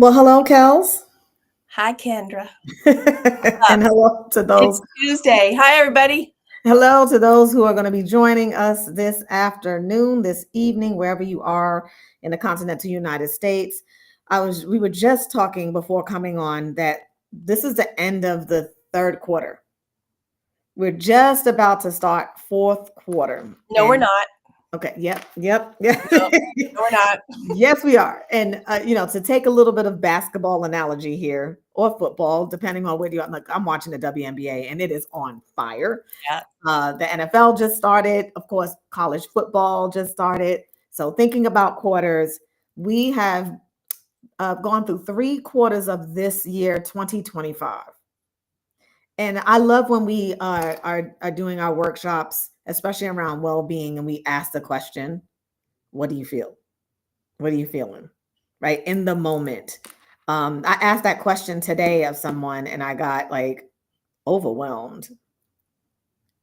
Well, hello, Kels. Hi, Kendra. And hello to It's those. Tuesday. Hi, everybody. Hello to those who are going to be joining us this afternoon, this evening, wherever you are in the continental United States. We were just talking before coming on that this is the end of the third quarter. We're just about to start fourth quarter. No, we're not. Okay. Yep. No, no, we're not. Yes, we are. And, to take a little bit of basketball analogy here or football, depending on where you are, like I'm watching the WNBA and it is on fire. Yeah. The NFL just started. Of course, college football just started. So thinking about quarters, we have gone through 3 quarters of this year, 2025. And I love when we are doing our workshops, especially around well-being, and we ask the question, what do you feel? What are you feeling? Right in the moment. I asked that question today of someone and I got like overwhelmed,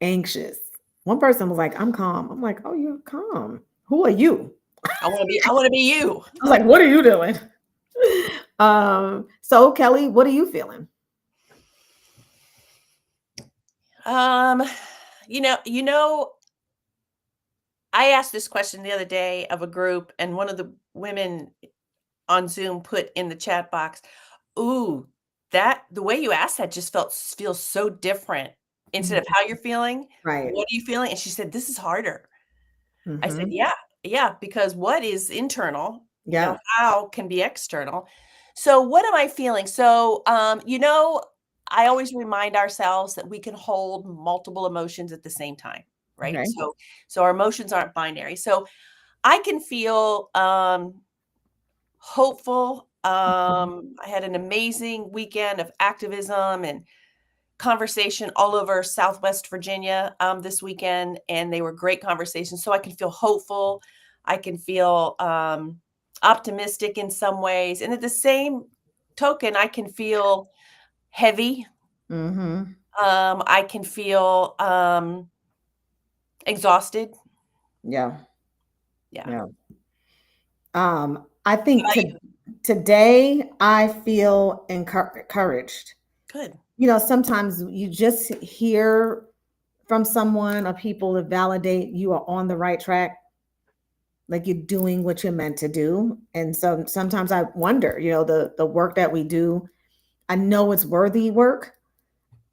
anxious. One person was like, I'm calm. I'm like, oh, you're calm. Who are you? I want to be you. I was like, what are you doing? So Kelly, what are you feeling? You know, I asked this question the other day of a group, and one of the women on Zoom put in the chat box, "Ooh, the way you asked that just feels so different. Instead of how you're feeling, Right. what are you feeling?" And she said, "This is harder." I said, Mm-hmm. yeah, because what is internal, Yeah. how can be external. So what am I feeling? So, I always remind ourselves that we can hold multiple emotions at the same time, right? Okay. So our emotions aren't binary. So I can feel hopeful. I had an amazing weekend of activism and conversation all over Southwest Virginia this weekend, and they were great conversations. So I can feel hopeful. I can feel optimistic in some ways. And at the same token, I can feel heavy. Mm-hmm. I can feel exhausted. Yeah. Yeah. Yeah. I How think about you? today I feel encouraged. Good. Sometimes you just hear from someone or people to validate you are on the right track, like you're doing what you're meant to do. And so sometimes I wonder, the work that we do, I know it's worthy work.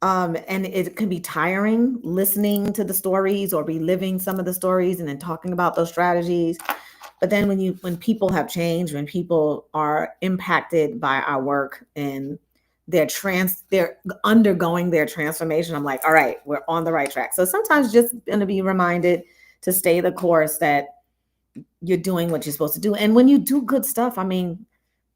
And it can be tiring listening to the stories or reliving some of the stories and then talking about those strategies. But then when people have changed, when people are impacted by our work and they're undergoing their transformation, I'm like, all right, we're on the right track. So sometimes just going to be reminded to stay the course, that you're doing what you're supposed to do. And when you do good stuff, I mean,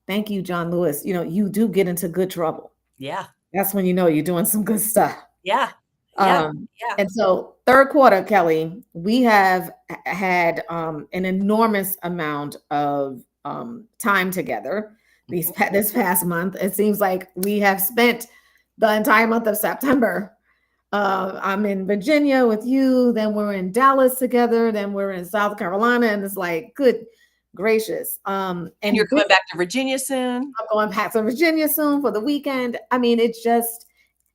thank you, John Lewis, you do get into good trouble. Yeah. That's when you know you're doing some good stuff. Yeah. Yeah. Um, Yeah. and so third quarter, Kelly, we have had an enormous amount of time together. This past month, it seems like we have spent the entire month of September. I'm in Virginia with you, then we're in Dallas together, then we're in South Carolina, and it's like, good gracious. And you're And coming back to Virginia soon. I'm going back to Virginia soon for the weekend. I mean, it's just,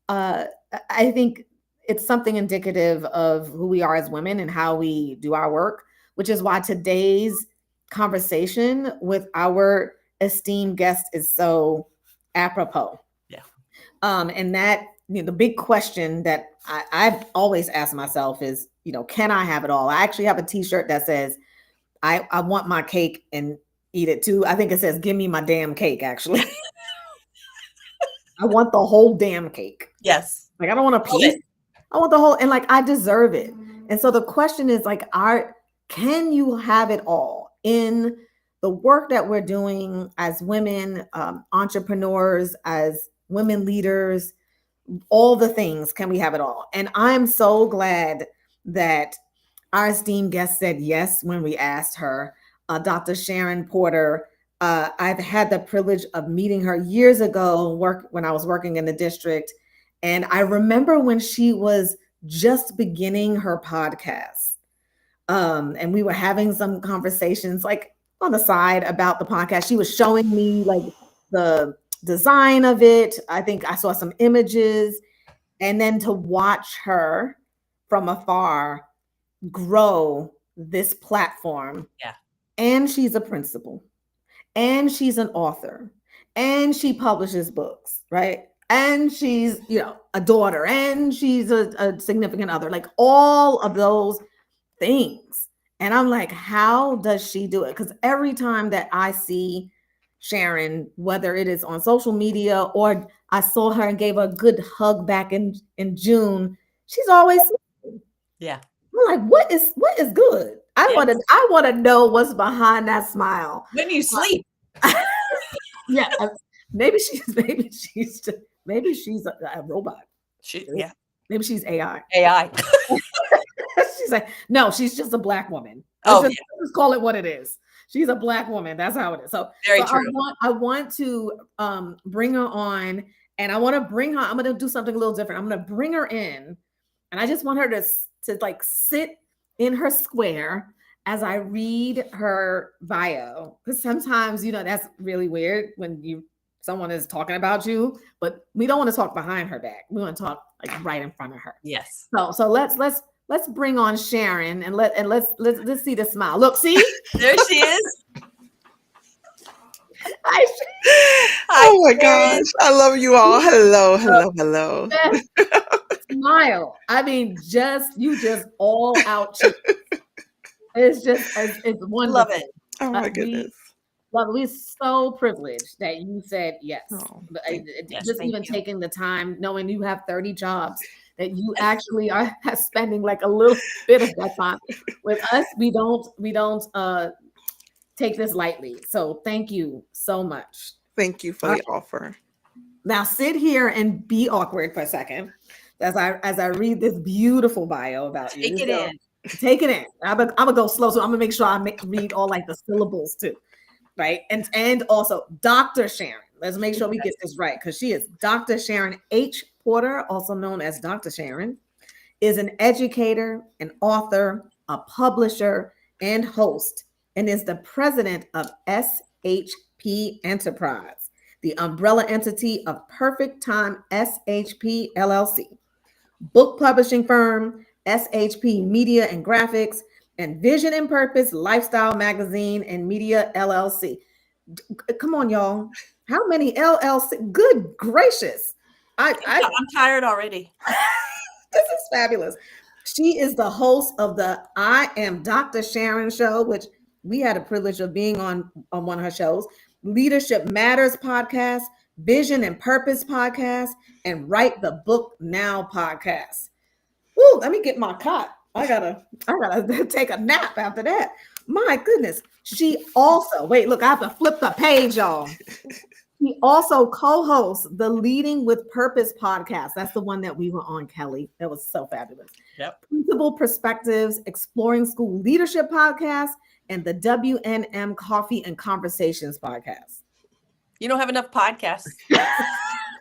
uh, I think it's something indicative of who we are as women and how we do our work, which is why today's conversation with our esteemed guest is so apropos. Yeah. And that, the big question that I've always asked myself is, can I have it all? I actually have a t-shirt that says, I want my cake and eat it too. I think it says, give me my damn cake, actually. I want the whole damn cake. Yes. Like, I don't want a piece. I want the whole, and like, I deserve it. And so the question is like, can you have it all in the work that we're doing as women, entrepreneurs, as women leaders, all the things, can we have it all? And I'm so glad that our esteemed guest said yes when we asked her, Dr. Sharon Porter. I've had the privilege of meeting her years ago, when I was working in the district. And I remember when she was just beginning her podcast. And we were having some conversations like on the side about the podcast. She was showing me like the design of it. I think I saw some images, and then to watch her from afar grow this platform. Yeah. And she's a principal, and she's an author, and she publishes books, right? And she's, a daughter, and she's a significant other, like all of those things. And I'm like, how does she do it? Because every time that I see Sharon, whether it is on social media or I saw her and gave her a good hug back in June, she's always, Yeah. I'm like, what is good? I want to know what's behind that smile. When you sleep. Yeah, maybe she's a robot. Yeah. Maybe she's AI. AI. She's like, no, she's just a Black woman. Let's call it what it is. She's a Black woman. That's how it is. So, Very true. I want to bring her on, and I want to bring her. I'm going to do something a little different. I'm going to bring her in, and I just want her to like sit in her square as I read her bio, because sometimes, that's really weird when someone is talking about you, but we don't want to talk behind her back. We want to talk like right in front of her. Yes. So let's bring on Sharon, and let's see the smile. Look, see, there she is. Hi, oh my gosh, I love you all. Hello. Smile. I mean, you just all out. It's wonderful. Love it. Oh my goodness. We're so privileged that you said yes. Taking the time, knowing you have 30 jobs, that you actually are spending like a little bit of that time with us. We don't take this lightly. So thank you so much. Thank you for the offer. Now sit here and be awkward for a second as I read this beautiful bio about you. Take it in. I'm gonna go slow, so I'm gonna make sure I read all like the syllables too, right? And also Dr. Sharon. Let's make sure we get this right, because she is Dr. Sharon H. Porter, also known as Dr. Sharon, is an educator, an author, a publisher, and host, and is the president of SHP Enterprise, the umbrella entity of Perfect Time SHP LLC, book publishing firm, SHP Media and Graphics, and Vision and Purpose Lifestyle Magazine and Media LLC. Come on, y'all. How many LLC? Good gracious. I'm tired already. This is fabulous. She is the host of the I Am Dr. Sharon show, which we had a privilege of being on one of her shows, Leadership Matters podcast, Vision and Purpose podcast, and Write the Book Now podcast. Ooh, let me get my cot. I gotta take a nap after that. My goodness. She also, I have to flip the page, y'all. She also co-hosts the Leading with Purpose podcast. That's the one that we were on, Kelly. That was so fabulous. Yep. Principal Perspectives, Exploring School Leadership podcast, and the WNM Coffee and Conversations podcast. You don't have enough podcasts. I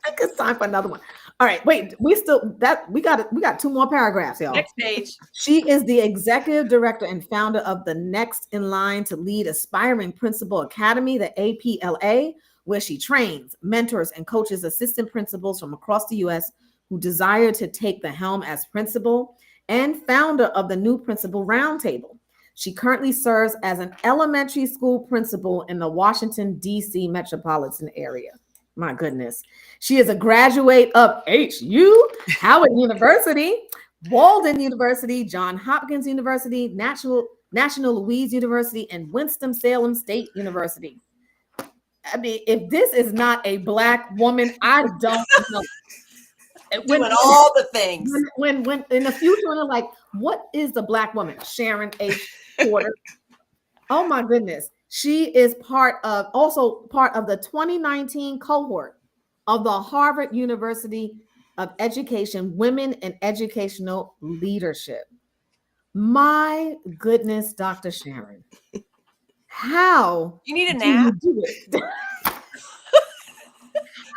think it's time for another one. All right, wait, we got 2 more paragraphs, y'all. Next page. She is the executive director and founder of the Next in Line to Lead Aspiring Principal Academy, the APLA, where she trains, mentors, and coaches assistant principals from across the U.S. who desire to take the helm as principal, and founder of the New Principal Roundtable. She currently serves as an elementary school principal in the Washington, D.C. metropolitan area. My goodness. She is a graduate of HU, Howard University, Walden University, Johns Hopkins University, National Louise University, and Winston-Salem State University. I mean, if this is not a Black woman, I don't know. Doing all the things. When in the future, when they're like, what is the Black woman? Sharon H. Porter. Oh my goodness. She is part of the 2019 cohort of the Harvard University of Education Women in Educational Leadership. My goodness, Dr. Sharon. How you need a nap? Do it? Because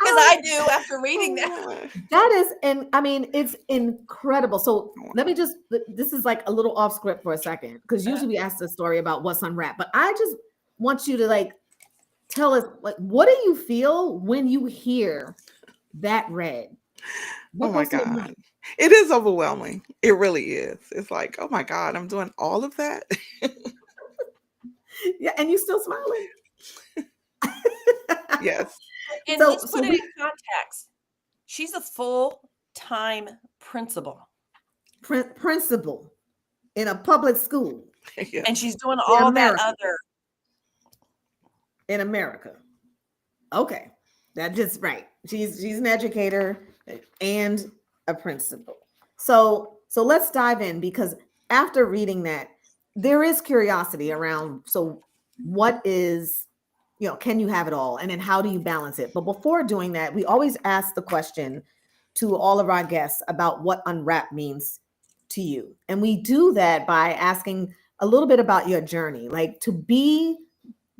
I do after reading that. That is, and I mean, it's incredible. So this is like a little off script for a second, because usually we ask the story about what's unwrapped, but I just want you to tell us, like, what do you feel when you hear that read? Oh What my goes through your God. mind? It is overwhelming. It really is. It's like, oh my God, I'm doing all of that. Yeah, and you still smiling. Yes. And So, let's so put it we in context. She's a full-time principal, principal in a public school Yes. and she's doing in all that America. other. In America. Okay, that just right. She's an educator and a principal. So let's dive in, because after reading that, there is curiosity around. So what is, can you have it all, and then how do you balance it? But before doing that, we always ask the question to all of our guests about what unwrap means to you, and we do that by asking a little bit about your journey, like to be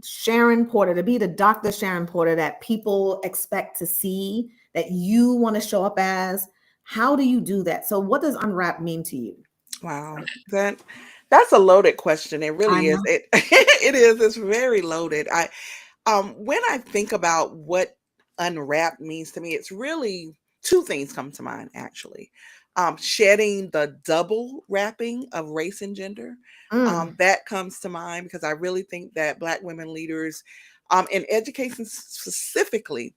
Sharon Porter, to be the Dr. Sharon Porter that people expect to see, that you want to show up as. How do you do that? So what does unwrap mean to you? Wow. That's a loaded question. It I really is. know. It is. It's very loaded. When I think about what unwrap means to me, it's really two things come to mind actually. Shedding the double wrapping of race and gender. Mm, That comes to mind because I really think that Black women leaders, in education specifically,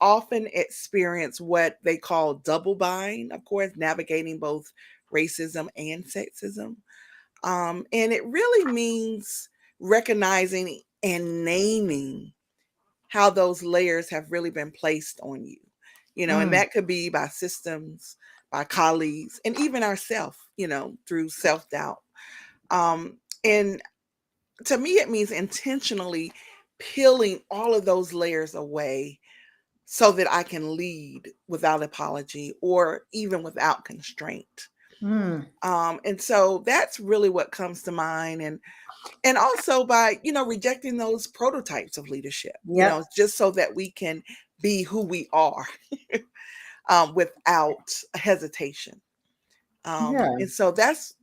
often experience what they call double bind, of course, navigating both racism and sexism. And it really means recognizing and naming how those layers have really been placed on you, and mm, that could be by systems, by colleagues, and even ourselves, through self doubt. And to me, it means intentionally peeling all of those layers away so that I can lead without apology or even without constraint. mm. And so that's really what comes to mind. And also by, rejecting those prototypes of leadership, Yep. just so that we can be who we are, without hesitation. Yeah. And so that's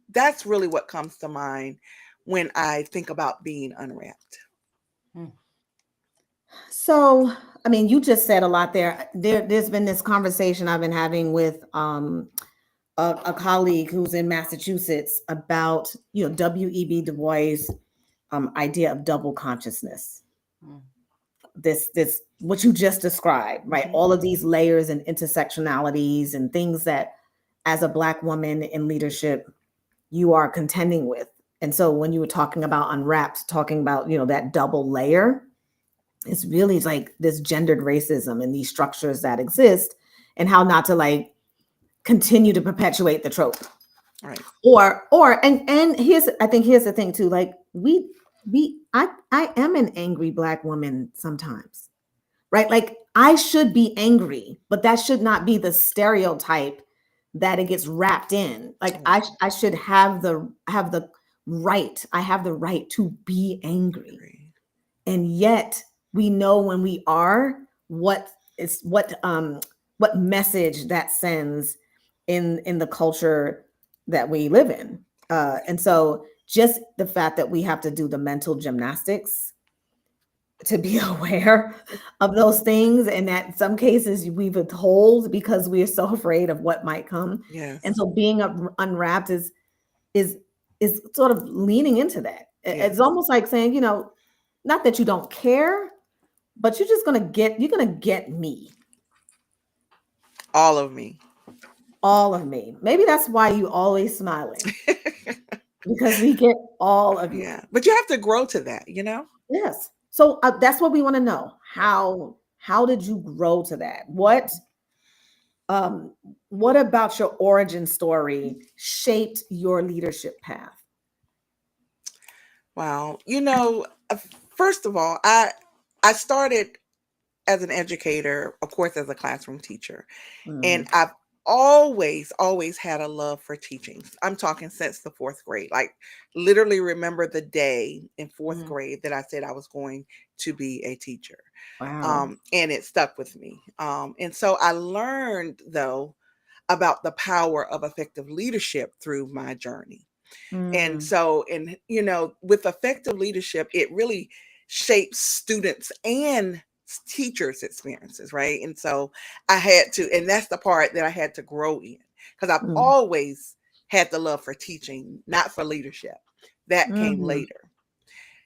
really what comes to mind when I think about being unwrapped. Hmm. So, I mean, you just said a lot there. There's been this conversation I've been having with a colleague who's in Massachusetts about, W.E.B. Du Bois' idea of double consciousness. Hmm. This what you just described, right? Mhm. All of these layers and intersectionalities and things that, as a Black woman in leadership, you are contending with. And so when you were talking about unwrapped, talking about, that double layer, it's really like this gendered racism and these structures that exist, and how not to like continue to perpetuate the trope. Right. And here's the thing too, like I am an angry Black woman sometimes, right? Like I should be angry, but that should not be the stereotype that it gets wrapped in. Like Right. I should have the right. I have the right to be angry. Agree. And yet we know when we are, what message that sends in the culture that we live in. And so just the fact that we have to do the mental gymnastics to be aware of those things, and that in some cases we withhold because we are so afraid of what might come. And Yes. so being unwrapped is is sort of leaning into that. It's Yes. almost like saying, not that you don't care, but you're gonna get me, All of me. all of me. Maybe that's why you always smiling, because we get all of you. Yeah. But you have to grow to that. Yes. So that's what we want to know. How did you grow to that? Um what about your origin story shaped your leadership path? Wow. First of all, I started as an educator, of course, as a classroom teacher. And Mm, I've always had a love for teaching. I'm talking since the fourth grade. Like literally remember the day in fourth Hmm. grade that I said I was going to be a teacher. wow. And it stuck with me. And so I learned though about the power of effective leadership through my journey. And Mm, so, with effective leadership, it really shapes students and teachers' experiences, right? And so I had to, and that's the part that I had to grow in, because I've Mm. always had the love for teaching, not for leadership. That came Mhm. later.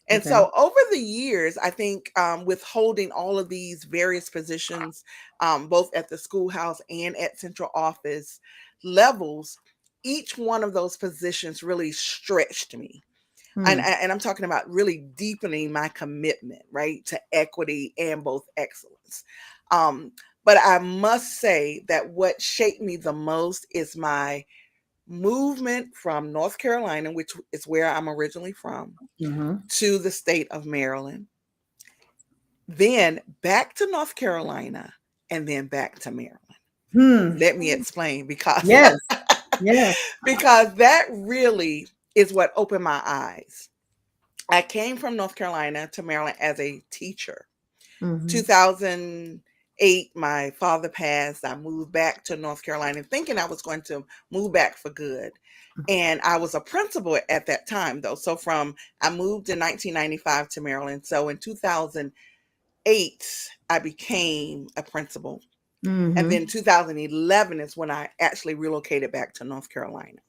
And Okay. so over the years, I think with holding all of these various positions, both at the schoolhouse and at central office levels, each one of those positions really stretched me. And, Mm. and I'm talking about really deepening my commitment, right, to equity and both excellence. But I must say that what shaped me the most is my movement from North Carolina, which is where I'm originally from, Mhm. to the state of Maryland, then back to North Carolina, and then back to Maryland. Hmm. Let me explain, because Yes. Yes. because that really is what opened my eyes. I came from North Carolina to Maryland as a teacher. Mhm. 2008, my father passed. I moved back to North Carolina thinking I was going to move back for good. And I was a principal at that time, though. So I moved in 1995 to Maryland. So in 2008, I became a principal. And Mhm. then 2011 is when I actually relocated back to North Carolina.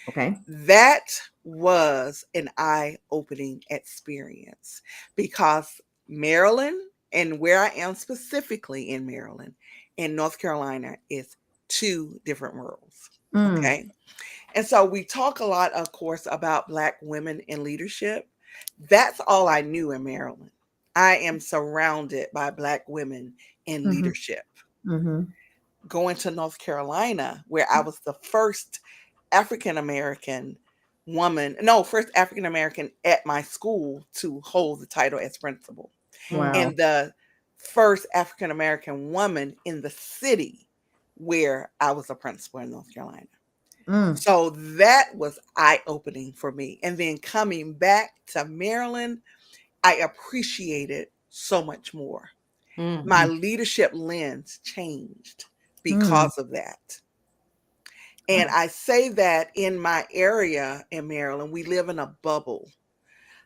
Okay. That was an eye-opening experience, because Maryland, and where I am specifically in Maryland and North Carolina, is two different worlds. Mm. Okay. And so we talk a lot, of course, about Black women in leadership. That's all I knew in Maryland. I am surrounded by Black women in Mhm. leadership. Mhm. Going to North Carolina, where I was the first African American woman, no, first African American at my school to hold the title as principal, Wow. and the first African American woman in the city where I was a principal in North Carolina. Mm. So that was eye opening for me. And then coming back to Maryland, I appreciated so much more. My Mhm. leadership lens changed Mm. because of that. And I say that in my area in Maryland, we live in a bubble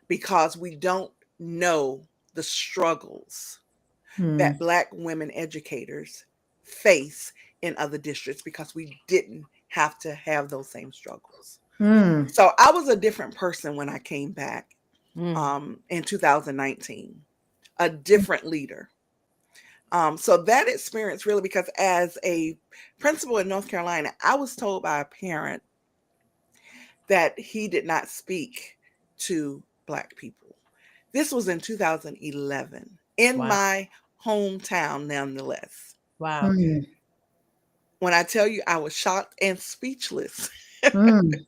because we don't know the struggles that Mm. Black women educators face in other districts, because we didn't have to have those same struggles. Mm. So I was a different person when I came back Mm. in 2019, a different leader. So that experience really, because as a principal in North Carolina, I was told by a parent that he did not speak to Black people. This was in 2011 in Wow. my hometown, nonetheless. Wow. Mm. When I tell you I was shocked and speechless, Mm.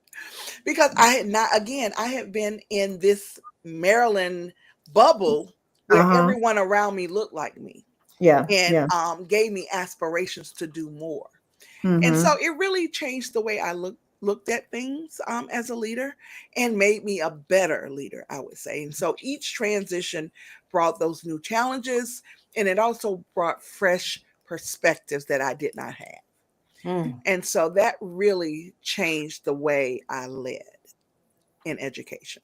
because I had not, again, I had been in this Maryland bubble where Uh-huh. everyone around me looked like me, Yeah. and Yeah. gave me aspirations to do more. And so Mhm. it really changed the way I looked at things as a leader, and made me a better leader, I would say. And so each transition brought those new challenges, and it also brought fresh perspectives that I did not have. Mm. And so that really changed the way I led in education.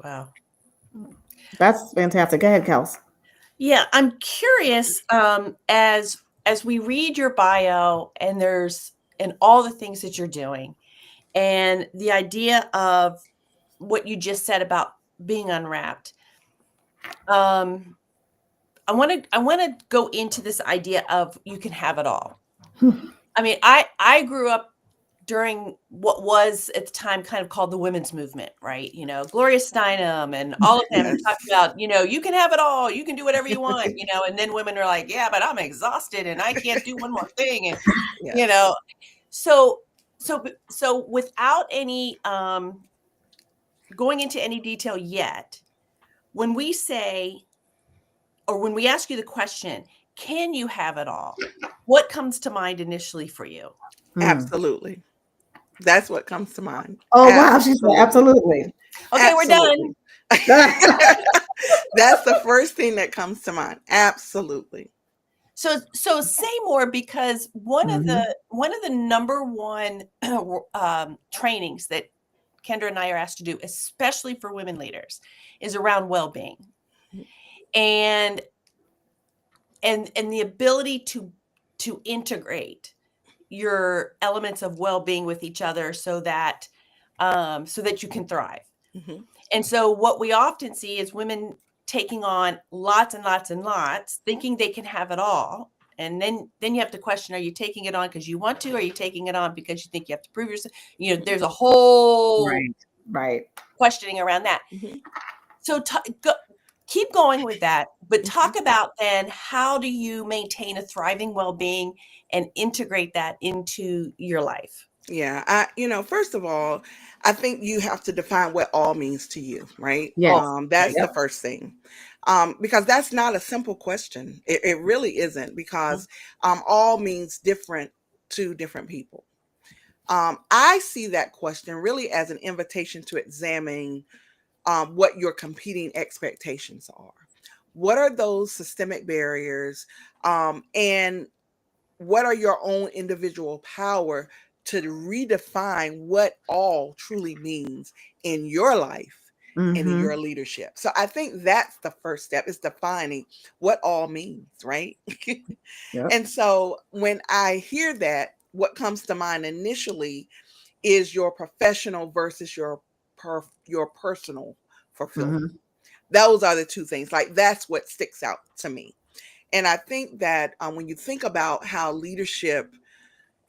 Wow. That's fantastic. Go ahead, Kels. Yeah, I'm curious, as we read your bio, and all the things that you're doing, and the idea of what you just said about being unwrapped. Um, I want to go into this idea of you can have it all. I mean, I grew up during what was at the time kind of called the women's movement, right? Gloria Steinem and all of them Yes. talked about, you can have it all, you can do whatever you want, and then women are like, yeah, but I'm exhausted and I can't do one more thing. And, you Yes. know, so, so without any, going into any detail yet, when we say, or when we ask you the question, can you have it all? What comes to mind initially for you? Mm. Absolutely. That's what comes to mind. Oh wow, she said Absolutely. absolutely. Okay, we're done. Absolutely. That's the first thing that comes to mind. Absolutely. So say more, because one of Mhm. the number one trainings that Kendra and I are asked to do, especially for women leaders, is around well-being. and the ability to integrate your elements of well-being with each other so that you can thrive. Mhm. And so what we often see is women taking on lots and lots and lots, thinking they can have it all. And then you have to question, are you taking it on because you want to? Or are you taking it on because you think you have to prove yourself? You know, there's a whole Right. questioning around that. Mhm. So keep going with that, but talk about then, how do you maintain a thriving well-being and integrate that into your life? Yeah, first of all, I think you have to define what all means to you, right? Yes. That's the Yep. first thing. Because that's not a simple question. It really isn't, because all means different to different people. I see that question really as an invitation to examine what your competing expectations are. What are those systemic barriers? And what are your own individual power to redefine what all truly means in your life and in your leadership? So I think that's the first step, is defining what all means, right? Yep. And so when I hear that, what comes to mind initially is your professional versus your personal fulfillment. Those are the two things. Like, that's what sticks out to me. And I think that when you think about how leadership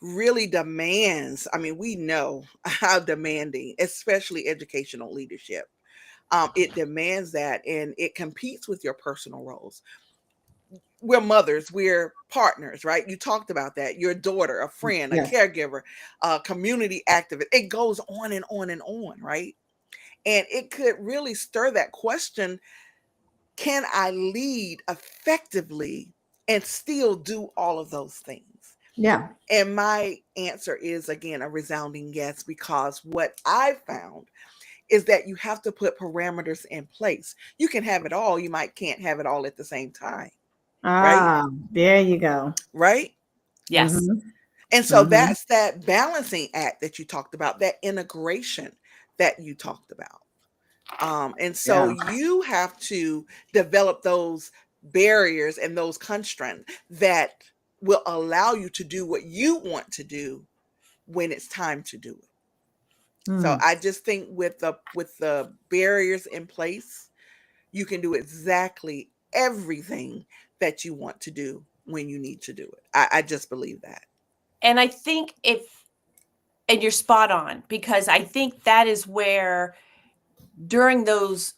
really demands, I mean, we know how demanding, especially educational leadership. It demands that, and it competes with your personal roles. We're mothers, we're partners, right? You talked about that. Your daughter, a friend, a Yes. caregiver, a community activist. It goes on and on and on, right? And it could really stir that question: can I lead effectively and still do all of those things? Yeah. And my answer is, again, a resounding yes, because what I found is that you have to put parameters in place. You can have it all, you can't have it all at the same time, right? There you go. Right? Yes. And so that's that balancing act that you talked about, that integration that you talked about. And so Yeah. you have to develop those barriers and those constraints that will allow you to do what you want to do when it's time to do it. So I just think with the barriers in place, you can do exactly everything that you want to do when you need to do it. I just believe that. And I think and you're spot on, because I think that is where during the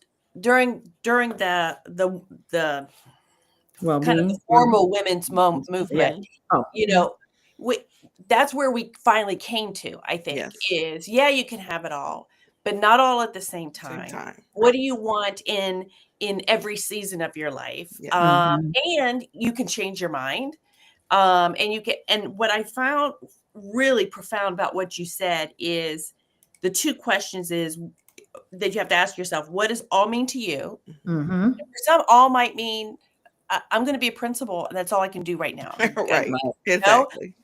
kind of the Well-being. formal women's Yeah. movement, Oh. you know, that's where we finally came to, I think, Yes. is, yeah, you can have it all, but not all at the same Same time. time. What do you want in every season of your life? Yeah. And you can change your mind. And what I found really profound about what you said is, the two questions is that you have to ask yourself: what does all mean to you? Mm-hmm. For some, all might mean, I'm going to be a principal, and that's all I can do right now. Right. You know? Exactly.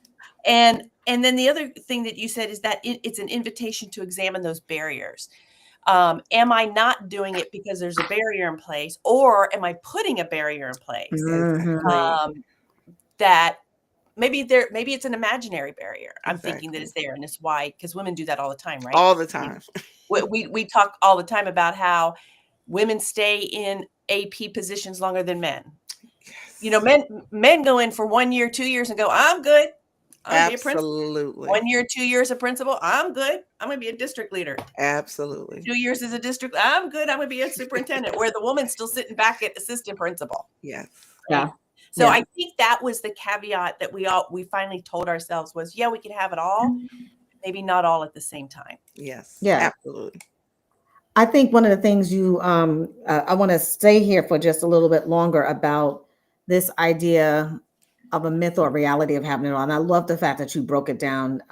And then the other thing that you said is that it's an invitation to examine those barriers. Am I not doing it because there's a barrier in place, or am I putting a barrier in place? Exactly. That maybe it's an imaginary barrier. I'm thinking that Exactly. it's there, and it's why, because women do that all the time, right? All the time. We talk all the time about how women stay in AP positions longer than men. You know, Yes. men go in for 1 year, 2 years, and go, I'm good. I'm gonna be a principal. Absolutely. 1 year, 2 years a principal, I'm good. I'm gonna be a district leader. Absolutely. 2 years as a district, I'm good. I'm gonna be a superintendent. Where the woman's still sitting back at assistant principal. Yes. Yeah. Right? So I think that was the caveat that we finally told ourselves was, yeah, we can have it all, maybe not all at the same time. Yes. Yeah. Absolutely. I think one of the things I want to stay here for just a little bit longer about this idea of a myth or reality of having it all. And I love the fact that you broke it down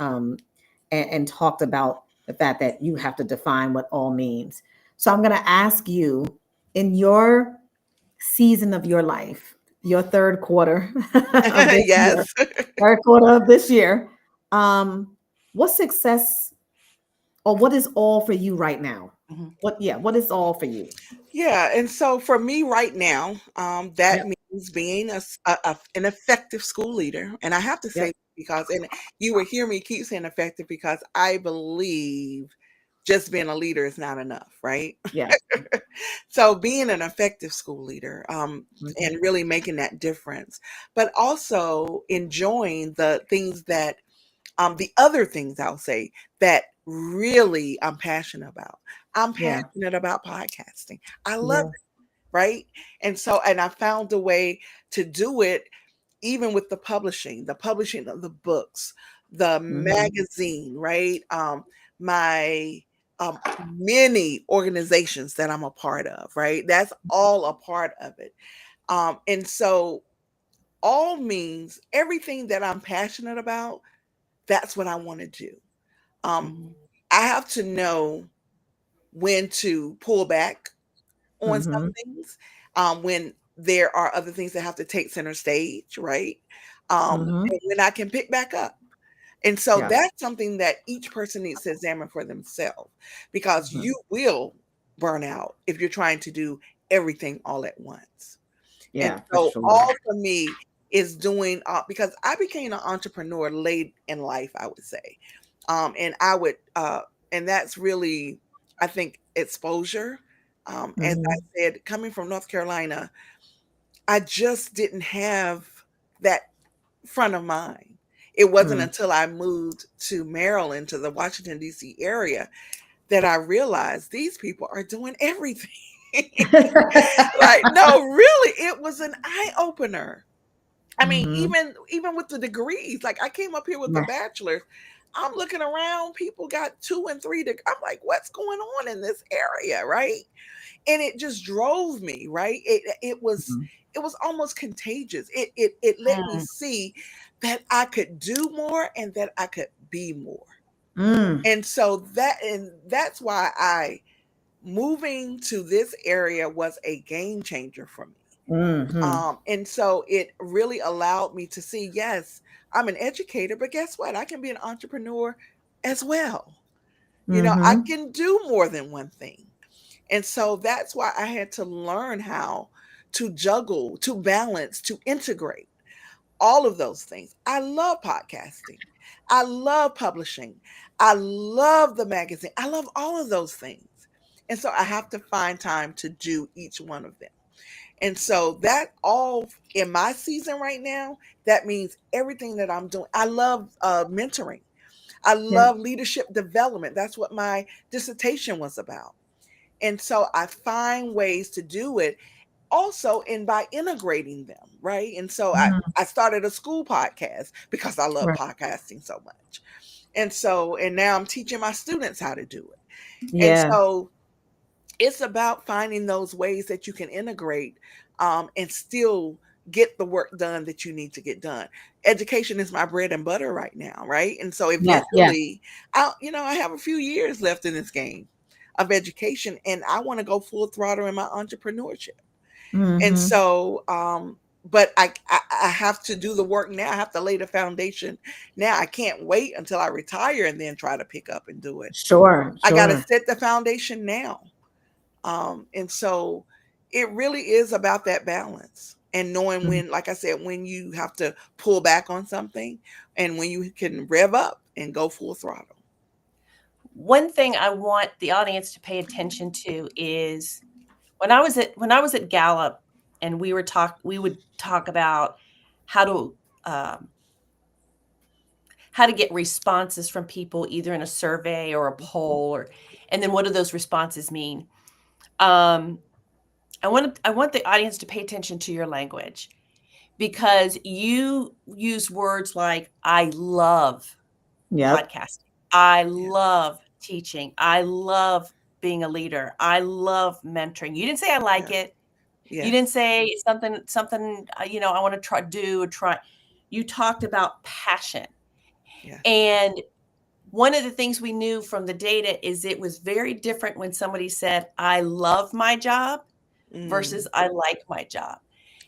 and talked about the fact that you have to define what all means. So I'm going to ask you, in your season of your life, your third quarter of this year, Yes. third quarter of this year, what success or what is all for you right now? Mhm. What is all for you? Yeah, and so for me right now, that Yep. means being an effective school leader. And I have to say, Yep. because, and you will hear me keep saying effective, because I believe just being a leader is not enough, right? Yeah. So being an effective school leader, Mhm. and really making that difference, but also enjoying the other things I'll say that really I'm passionate about. I'm Yeah. passionate about podcasting. I love Yeah. it, right? And so, and I found a way to do it, even with the publishing of the books, the Mhm. magazine, right? My many organizations that I'm a part of, right? That's all a part of it. And so all means everything that I'm passionate about, that's what I want to do. Um, Mhm. I have to know when to pull back on some Mhm. things, when there are other things that have to take center stage, right? Mhm. And when I can pick back up. And so Yeah. that's something that each person needs to examine for themselves, because Mhm. you will burn out if you're trying to do everything all at once. And Yeah, for so sure. all for me is doing, because I became an entrepreneur late in life, I would say. And I would, and that's really, I think, exposure. As I Mhm. said, coming from North Carolina, I just didn't have that front of mind. It wasn't Mm. until I moved to Maryland, to the Washington, D.C. area, that I realized these people are doing everything. Like, no, really, it was an eye opener. I mean, Mhm. even with the degrees, like I came up here with a Yeah. bachelor's. I'm looking around, people got 2 and 3 I'm like, what's going on in this area, right? And it just drove me, right? Mhm. It was almost contagious. It let me Mm. see that I could do more and that I could be more. Mm. And that's why I moving to this area was a game changer for me. Mhm. And so it really allowed me to see, yes, I'm an educator, but guess what? I can be an entrepreneur as well. I Mhm. can do more than one thing. And so that's why I had to learn how to juggle, to balance, to integrate all of those things. I love podcasting. I love publishing. I love the magazine. I love all of those things. And so I have to find time to do each one of them. And so that all in my season right now, that means everything that I'm doing. I love mentoring. I Yep. love leadership development. That's what my dissertation was about. And so I find ways to do it also, and by integrating them, right? And so Mhm. I started a school podcast because I love Right. podcasting so much. And now I'm teaching my students how to do it. And Yeah. so it's about finding those ways that you can integrate, and still get the work done that you need to get done. Education is my bread and butter right now, right? And so Yes. Yes. eventually, I have a few years left in this game of education, and I want to go full throttle in my entrepreneurship. And Mhm. so, but I have to do the work now. I have to lay the foundation now. I can't wait until I retire and then try to pick up and do it. Sure. I got to Sure. set the foundation now. And so it really is about that balance and knowing Mm. when, like I said, when you have to pull back on something and when you can rev up and go full throttle. One thing I want the audience to pay attention to is when I was at Gallup and we would talk about how to um, how to get responses from people either in a survey or a poll, or and then what do those responses mean. Um, I want the audience to pay attention to your language, because you use words like I love Yep. podcasting. I Yeah. love teaching. I love being a leader. I love mentoring. You didn't say I like Yes. it. You didn't Yes. say something, I want to try. You talked about passion. Yes. And one of the things we knew from the data is it was very different when somebody said, I love my job versus Mm, I like my job.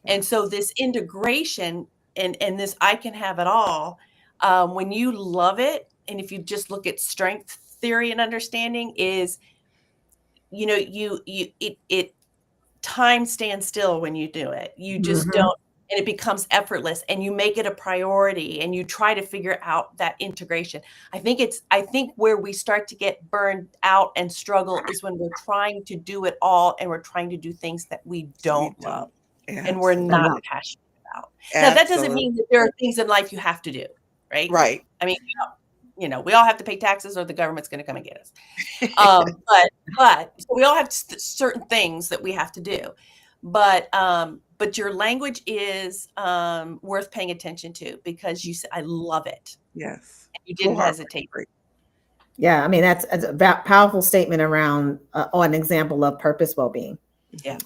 yeah. And so this integration and this I can have it all, when you love it, and if you just look at strength theory and understanding, is you know, it time stands still when you do it. You just don't, and it becomes effortless, and you make it a priority, and you try to figure out that integration. I think where we start to get burned out and struggle is when we're trying to do it all, and we're trying to do things that we don't love and we're Absolutely. not passionate about. Now, that doesn't mean that there are things in life you have to do, right? Right. I mean, we all have to pay taxes, or the government's going to come and get us. But so we all have certain things that we have to do. But your language is worth paying attention to, because you said, I love it. Yes. And you didn't hesitate. Yeah, I mean, that's a powerful statement around an example of purpose well-being. Yeah,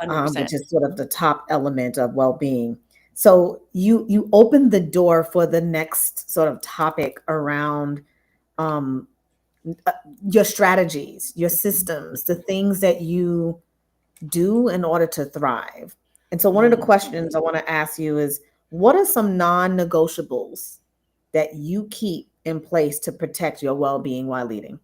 100%. Which is sort of the top element of well-being. So you opened the door for the next sort of topic around your strategies, your systems, the things that you do in order to thrive. And so one of the questions I want to ask you is, what are some non-negotiables that you keep in place to protect your well-being while leading?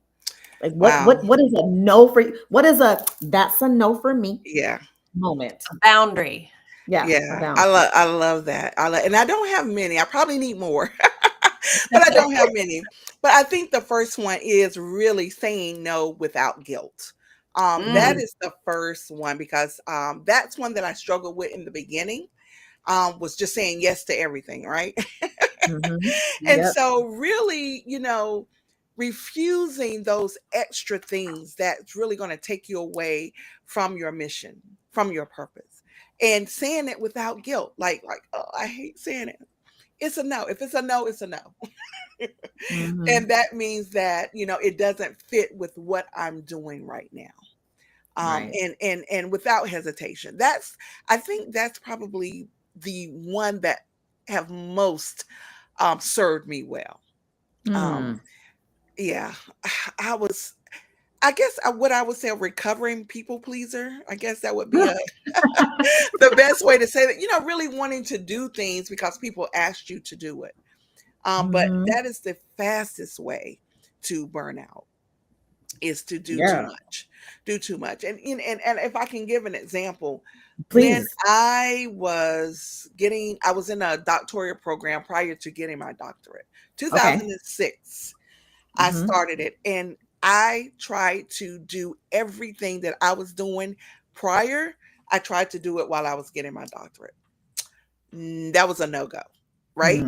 Like what is a no for you? What is that's a no for me? Yeah. Moment. A boundary. Yeah. I love that. And I don't have many. I probably need more. But I don't have many. But I think the first one is really saying no without guilt. That is the first one, because that's one that I struggled with in the beginning. Was just saying yes to everything, right? And so really, refusing those extra things that's really going to take you away from your mission, from your purpose, and saying it without guilt. Like, oh, I hate saying it. It's a no. If it's a no, it's a no. And that means that, it doesn't fit with what I'm doing right now. And without hesitation. I think that's probably the one that have most served me well. Yeah, I guess what I would say, a recovering people pleaser. I guess that would be the best way to say that, really wanting to do things because people asked you to do it. But that is the fastest way to burn out, is to do too much. And if I can give an example, please. When I was in a doctoral program prior to getting my doctorate, 2006, I started it, and I tried to do everything that I was doing prior. I tried to do it while I was getting my doctorate. That was a no-go, right?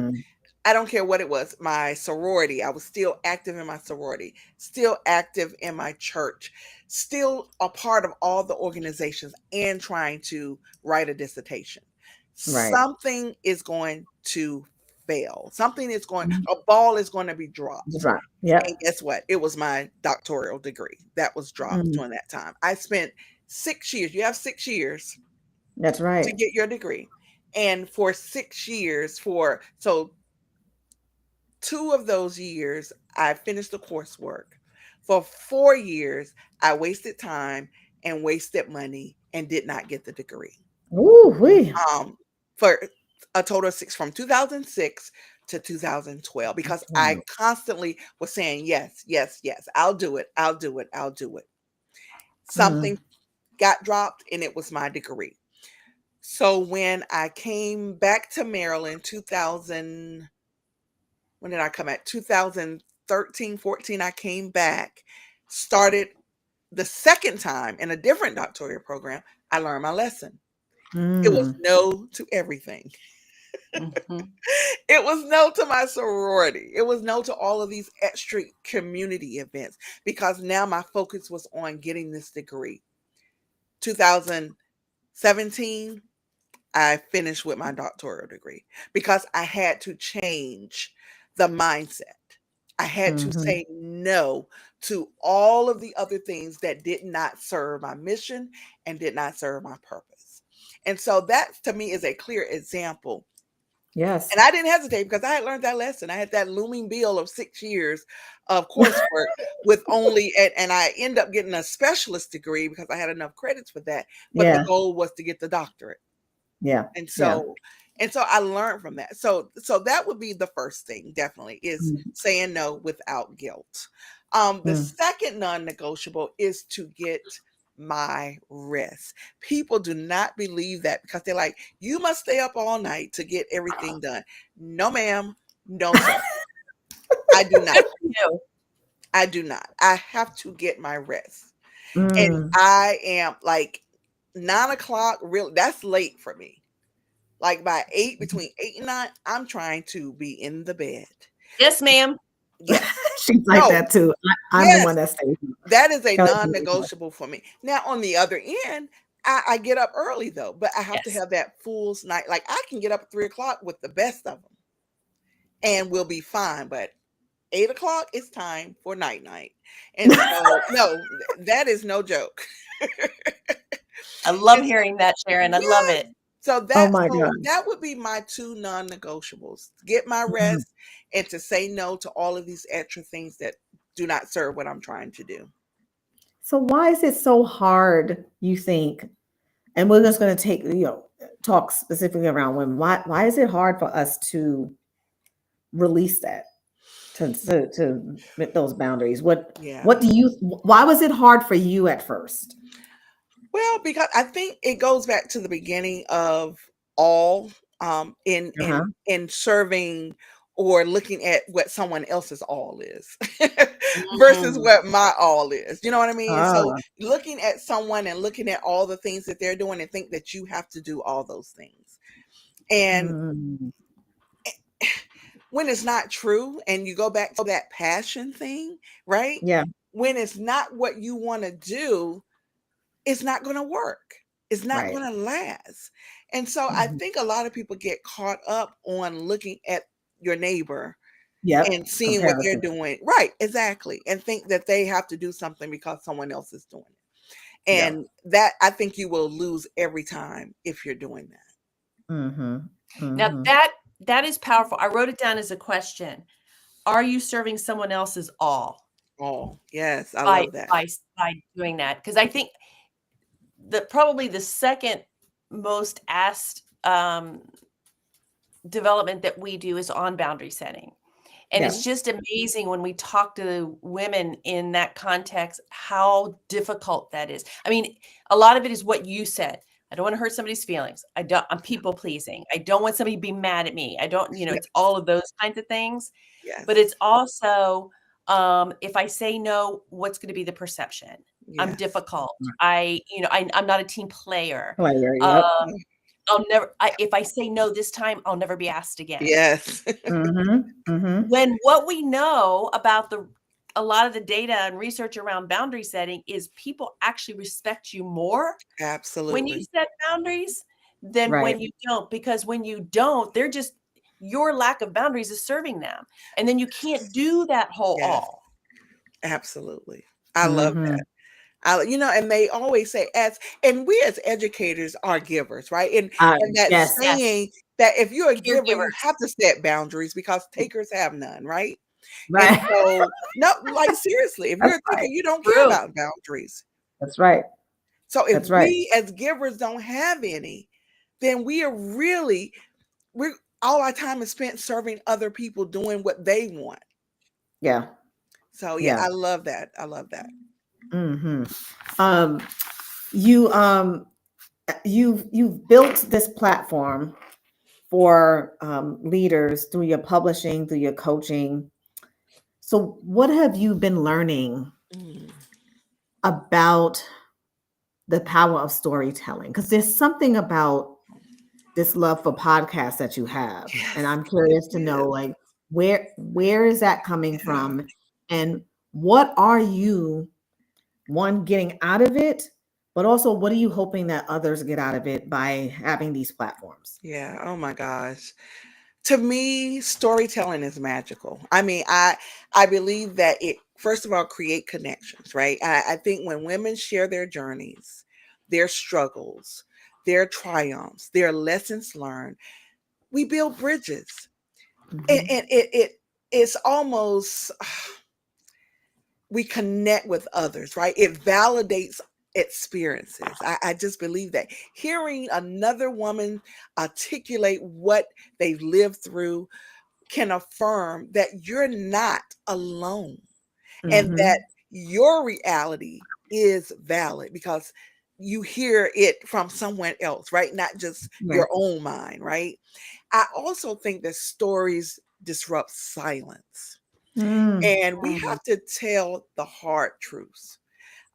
I don't care what it was. My sorority, I was still active in my sorority, still active in my church, still a part of all the organizations, and trying to write a dissertation. Something is going to fail. A ball is going to be dropped. And guess what? It was my doctoral degree that was dropped during that time. I spent 6 years. You have 6 years. That's right. To get your degree. And for 6 years, 2 of those years, I finished the coursework. For 4 years, I wasted time and wasted money and did not get the degree. For a total of 6, from 2006 to 2012, because I constantly was saying, yes, yes, yes, I'll do it. I'll do it. I'll do it. Something got dropped, and it was my degree. So when I came back to Maryland, when did I come back? 2013, 14, I came back, started the second time in a different doctoral program. I learned my lesson. It was no to everything. It was no to my sorority. It was no to all of these extra community events, because now my focus was on getting this degree. 2017, I finished with my doctoral degree, because I had to change the mindset. I had to say no to all of the other things that did not serve my mission and did not serve my purpose. And so that, to me, is a clear example. Yes. And I didn't hesitate, because I had learned that lesson. I had that looming bill of 6 years of coursework with and I ended up getting a specialist degree because I had enough credits for that. But the goal was to get the doctorate. Yeah. And Yeah. so I learned from that. So that would be the first thing, definitely, is Mm, saying no without guilt. The mm. second non-negotiable is to get my rest. People do not believe that because they're like, you must stay up all night to get everything done. No, ma'am. No, sir. I do not. Good for you. I do not. I have to get my rest. And Mm. I am like 9 o'clock, real that's late for me. Like by 8, between 8 and 9, I'm trying to be in the bed. Yes, ma'am. Yes. She's like No. that too. I'm the Yes. one that stays up. That is a Kelly can be like, non-negotiable for me. Now, on the other end, I get up early though, but I have to Yes. have that fool's night. Like I can get up at 3 o'clock with the best of them and we'll be fine. But 8 o'clock, it's time for night night. And so, no, that is no joke. I love And hearing that, Sharon. I love yes. it. So oh that my so God. that would be my two non-negotiables. Get my Mhm. rest and to say no to all of these extra things that do not serve what I'm trying to do. So why is it so hard, you think? And we're just going to take, talk specifically around women. Why is it hard for us to release that, to make those boundaries? Yeah. Why was it hard for you at first? Well, because I think it goes back to the beginning of all in Uh-huh. in serving or looking at what someone else's all is versus Mm. what my all is. You know what I mean? And so Oh. looking at someone and looking at all the things that they're doing and think that you have to do all those things. And Mm. when it's not true and you go back to that passion thing, right? Yeah. When it's not what you want to do, it's not going to work. It's not Right. going to last. And so I Mhm. think a lot of people get caught up on looking at your neighbor and Yep. seeing what they're Comparison. doing. Right, exactly. And think that they have to do something because someone else is doing it. Yeah. And that I think you will lose every time if you're doing that. Mm-hmm. Now Mm-hmm. that is powerful. I wrote it down as a question. Are you serving someone else's all Oh, yes, I by love that. by doing that? Because I think that probably the second most asked development that we do is on boundary setting. And Yeah. it's just amazing when we talk to women in that context, how difficult that is. I mean, a lot of it is what you said. I don't want to hurt somebody's feelings. I'm people pleasing. I don't want somebody to be mad at me. I don't, Yes, it's all of those kinds of things. But yes, it's also, if I say no, what's going to be the perception? I'm yes. difficult. I'm not a team player. Player. Um, Yep. if I say no this time, I'll never be asked again. Yes. Mm-hmm. Mm-hmm. When what we know about a lot of the data and research around boundary setting is people actually respect you more when you Absolutely. set boundaries than Right. when you don't, because when you don't, your lack of boundaries is serving them. And then you can't do that whole Yes, all. absolutely. I love Mm-hmm. that. And they always say and we as educators are givers, right? And that Yes. Yes. saying that if you're a giver, you Caregivers. have to set boundaries because takers have none, right? And Right. so, no, like seriously, if you're That's a taker, right. you don't care True. about boundaries. That's right. So if That's right. we as givers don't have any, then we're all our time is spent serving other people doing what they want. Yeah. So yeah, Yeah. I love that. I love that. Mm-hmm. Um, you you've built this platform for leaders through your publishing, through your coaching. So, what have you been learning Mm, about the power of storytelling? Because there's something about this love for podcasts that you have, and yes, I'm it curious to know, is. like, where is that coming Yeah. from, and what are you one getting out of it, but also what are you hoping that others get out of it by having these platforms? Yeah. Oh my gosh. To me, storytelling is magical. I mean, I believe that it first of all create connections, right? I think when women share their journeys, their struggles, their triumphs, their lessons learned, we build bridges. And, Mhm. and it's almost we connect with others, right? It validates experiences. I just believe that hearing another woman articulate what they've lived through can affirm that you're not alone and Mhm. that your reality is valid because you hear it from someone else, right? Not just Right. your own mind, right? I also think that stories disrupt silence, Mm. and we Mm. have to tell the hard truths.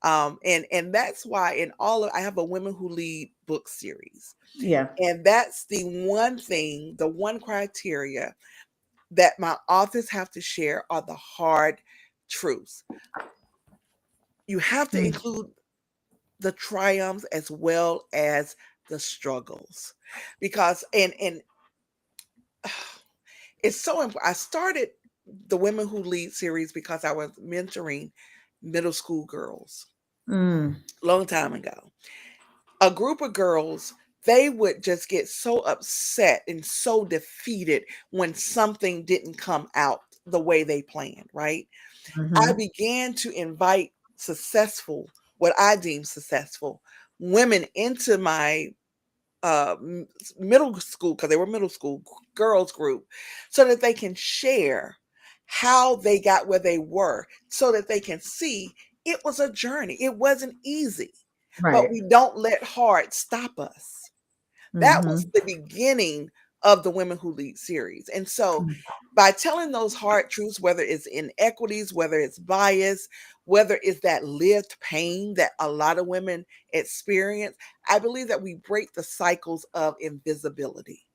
And that's why in all of I have a Women Who Lead book series, Yeah. and that's the one thing, the one criteria that my authors have to share are the hard truths. You have to Mm. include the triumphs as well as the struggles, because and it's so important. I started the Women Who Lead series because I was mentoring middle school girls Mm. a long time ago. A group of girls, they would just get so upset and so defeated when something didn't come out the way they planned, right? I Mhm. began to invite successful, what I deem successful women into my middle school, because they were middle school girls group, so that they can share how they got where they were, so that they can see it was a journey. It wasn't easy, but Right. we don't let hard stop us. That was Mhm. the beginning of the Women Who Lead series. And so by telling those hard truths, whether it's inequities, whether it's bias, whether it's that lived pain that a lot of women experience, I believe that we break the cycles of invisibility.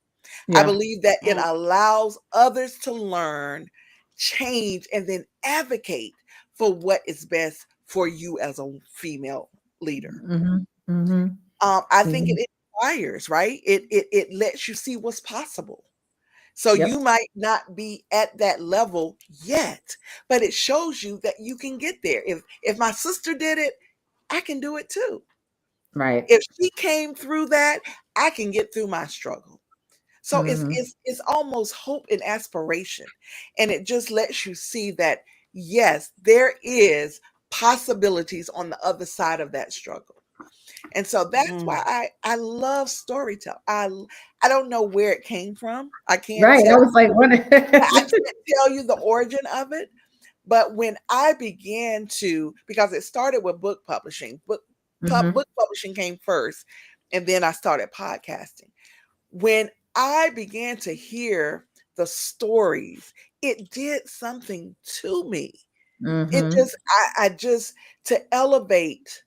I Yeah. believe that it Mm. allows others to learn, change, and then advocate for what is best for you as a female leader. Mhm. Mhm. I think Mhm. it inspires, right? It lets you see what's possible. So you Yep. might not be at that level yet, but it shows you that you can get there. If my sister did it, I can do it too. Right. If she came through that, I can get through my struggle. So it's Mhm. it's it's almost hope and aspiration. And it just lets you see that yes, there is possibilities on the other side of that struggle. And so that's Mm. why I love storytelling. I don't know where it came from. I can't Right. tell I was like, what? I can't tell you the origin of it, but when I began to, because it started with book publishing, Mhm. book publishing came first, and then I started podcasting. When I began to hear the stories, it did something to me. It Mhm. just I just to elevate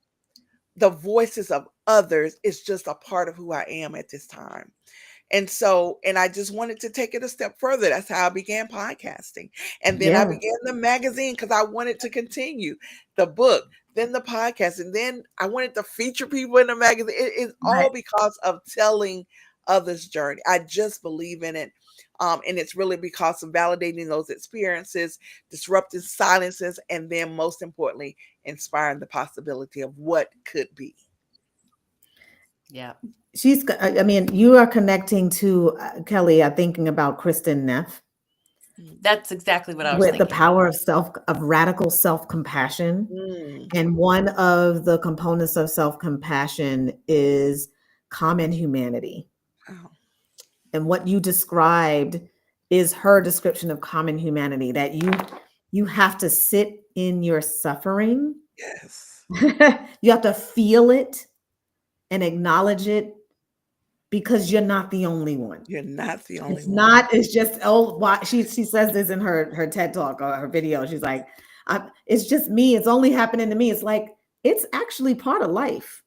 the voices of others is just a part of who I am at this time. And so, and I just wanted to take it a step further. That's how I began podcasting. And then I Yeah. began the magazine because I wanted to continue the book, then the podcast, and then I wanted to feature people in the magazine. It is all Right. because of telling others' journey. I just believe in it. And it's really because of validating those experiences, disrupting silences, and then most importantly, inspiring the possibility of what could be. Yeah. I mean, you are connecting to Kelly, thinking about Kristen Neff That's exactly what I was with the thinking. power of radical self-compassion. Mm. And one of the components of self-compassion is common humanity. Oh, And what you described is her description of common humanity, that you have to sit in your suffering. yes. You have to feel it and acknowledge it because you're not the only one. You're not the only It's one. not, it's just, oh, why she says this in her TED talk or her video. She's like, it's just me. It's only happening to me. It's like, it's actually part of life.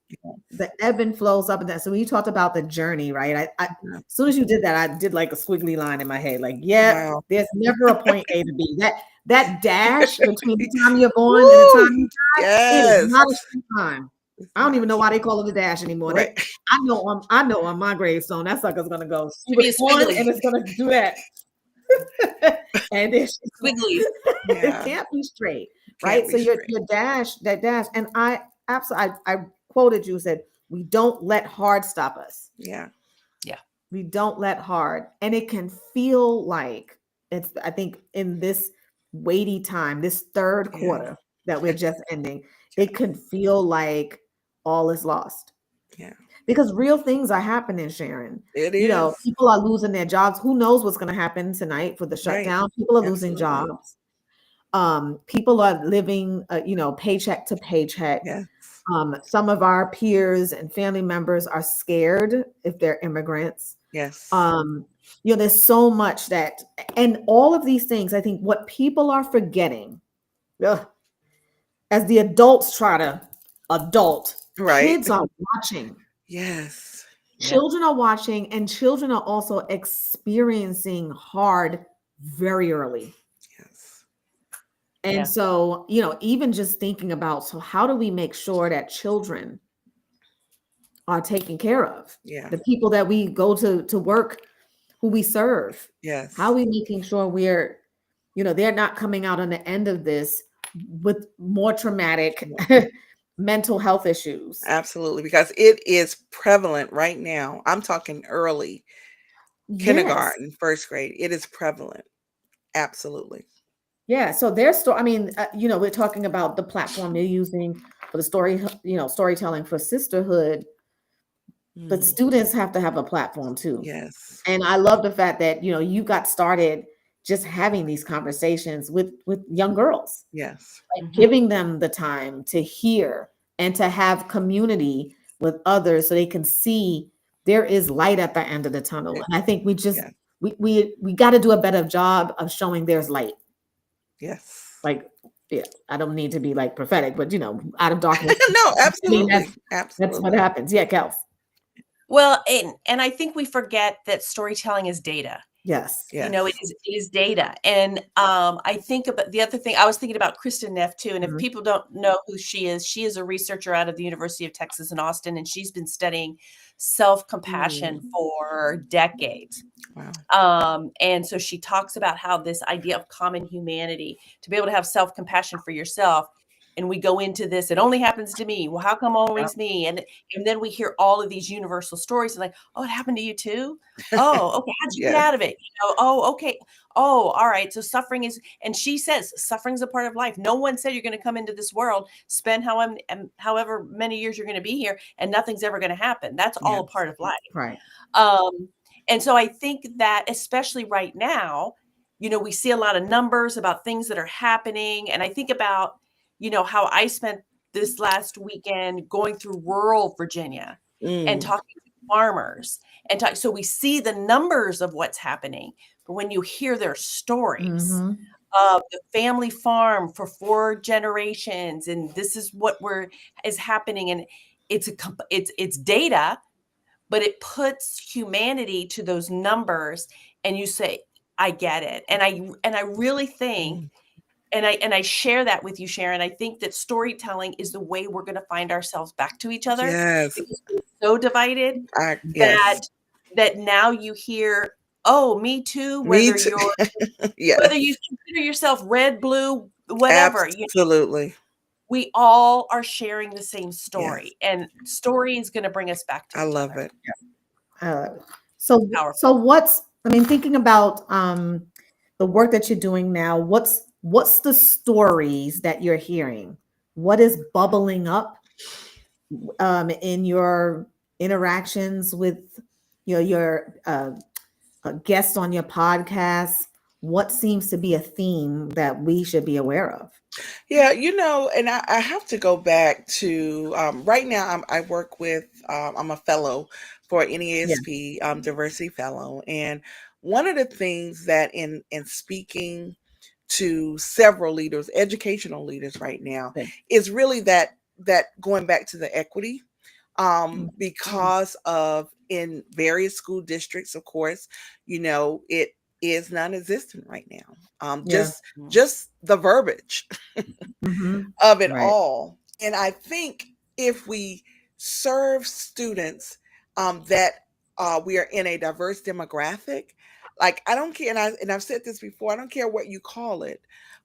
The ebb and flows up and down. So when you talked about the journey, right? As Yeah. soon as you did that, I did like a squiggly line in my head. Like, yeah, Wow. there's never a point A to B. That dash between the time you're born and the Woo! time you die, it is Yes. not a straight line. It's I don't not even know why they call it a dash anymore. right. I know on my gravestone, that sucker's gonna go Maybe a one squiggly. and it's gonna do that. And then Squigglies. it Yeah. can't be straight, Can't right? So be straight. your dash, that dash, and I absolutely I quoted you, said, we don't let hard stop us. Yeah. Yeah. We don't let hard. And it can feel like it's, I think in this weighty time, this third Yeah. quarter that we're just ending, it can feel like all is lost. Yeah. Because real things are happening, Sharon. It You know, is. people are losing their jobs. Who knows what's going to happen tonight for the Right. shutdown? People are losing Absolutely. jobs. People are living, paycheck to paycheck. Yes. Some of our peers and family members are scared if they're immigrants. Yes. There's so much and all of these things, I think what people are forgetting, ugh, as the adults try to adult, Right. kids are watching. Yes. Children are watching, and children are also experiencing hard very early. Yes. And Yeah. so, even just thinking about, so how do we make sure that children are taken care of? Yeah. The people that we go to work, who we serve, Yes. how are we making sure they're not coming out on the end of this with more traumatic mental health issues? Absolutely. Because it is prevalent right now. I'm talking early Yes. kindergarten, first grade. It is prevalent. Absolutely. Yeah. So we're talking about the platform you're using for the storytelling for sisterhood, but Mm. students have to have a platform too. Yes. And I love the fact that, you got started just having these conversations with young girls, Yes. like giving them the time to hear and to have community with others so they can see there is light at the end of the tunnel. And I think we just, Yeah. we got to do a better job of showing there's light. Yes. Like, yeah, I don't need to be like prophetic, but out of darkness. No, absolutely. That's Absolutely. what happens. Yeah, Kels. Well, and I think we forget that storytelling is data. Yes. Yes. It is data. And I think about the other thing, I was thinking about Kristen Neff too. And if people don't know who she is a researcher out of the University of Texas in Austin, and she's been studying self-compassion for decades. Wow. And so she talks about how this idea of common humanity, to be able to have self-compassion for yourself. And we go into this, it only happens to me. Well, how come always me? And then we hear all of these universal stories and like, oh, it happened to you too? Oh, okay. How'd you get out of it? Oh, okay. Oh, all right. So suffering is, and she says suffering's a part of life. No one said you're going to come into this world, spend however many years you're going to be here, and nothing's ever going to happen. That's all a part of life. Right. And so I think that especially right now, we see a lot of numbers about things that are happening. And I think about, how I spent this last weekend going through rural Virginia and talking to farmers so we see the numbers of what's happening. But when you hear their stories of the family farm for 4 generations, and this is what is happening, and it's data, but it puts humanity to those numbers, and you say, I get it. And I really think, and I share that with you, Sharon. I think that storytelling is the way we're going to find ourselves back to each other. Yes. Because we're so divided Yes. that now you hear, oh, me too, Me whether too. you're whether you consider yourself red, blue, whatever. Absolutely. We all are sharing the same Yes. story, and story is going to bring us back to I each love other. it. So Powerful. thinking about the work that you're doing now, what's the stories that you're hearing? What is bubbling up in your interactions with your guests on your podcast? What seems to be a theme that we should be aware of? Yeah, and I have to go back to right now. I work with, I'm a fellow for NESP, diversity fellow. And one of the things that in speaking to several leaders, educational leaders right now, is really that going back to the equity, because of in various school districts, of course, it is non-existent right now. Just the verbiage of it all. And I think if we serve students that we are in a diverse demographic, like I don't care, and I've said this before, I don't care what you call it,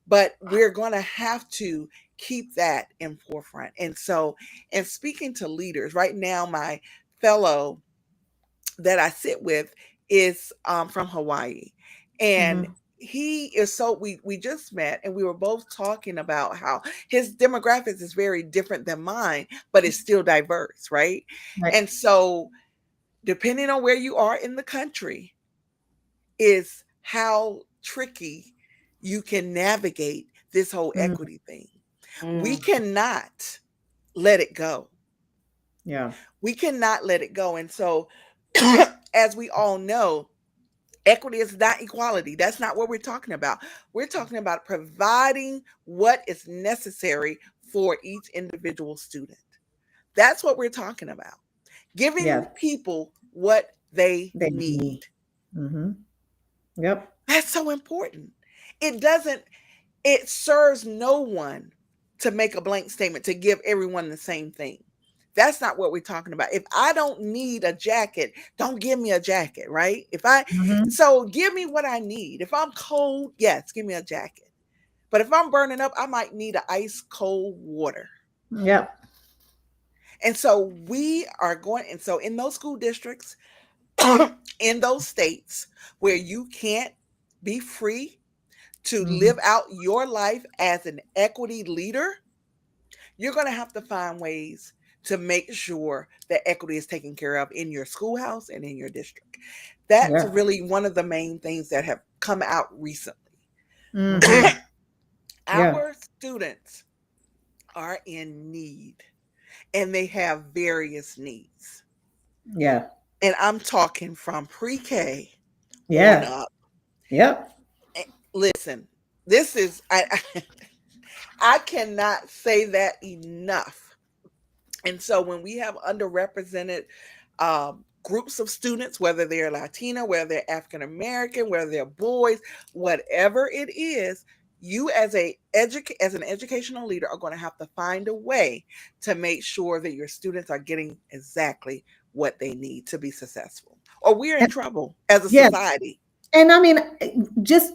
but we're going to have to keep that in forefront. And so, and speaking to leaders right now, my fellow that I sit with is from Hawaii. And he is so we just met and we were both talking about how his demographics is very different than mine, but it's still diverse, right? Right. And so depending on where you are in the country is how tricky you can navigate this whole Mm, equity thing. We Mm. cannot let it go. yeah. We cannot let it go. And so as we all know, equity is not equality. That's not what we're talking about. We're talking about providing what is necessary for each individual student. That's what we're talking about. Giving Yeah. people what they They need. need. Mm-hmm. Yep. That's so important. It doesn't, it serves no one to make a blank statement to give everyone the same thing. That's not what we're talking about. If I don't need a jacket, don't give me a jacket, right? Mm-hmm. So give me what I need. If I'm cold, yes, give me a jacket. But if I'm burning up, I might need an ice cold water. Yep. And so we are going, and so in those school districts, in those states where you can't be free to Mm-hmm. live out your life as an equity leader, you're going to have to find ways to make sure that equity is taken care of in your schoolhouse and in your district. That's Yeah. really one of the main things that have come out recently. Mm-hmm. Yeah. Our students are in need and they have various needs. Yeah. And I'm talking from pre-K on Yeah. up. Yep. Listen, this is I cannot say that enough. And so when we have underrepresented groups of students, whether they're Latino, whether they're African American, whether they're boys, whatever it is, you as as an educational leader are going to have to find a way to make sure that your students are getting exactly what they need to be successful. Or we're in And, trouble as a yeah. society. And I mean, just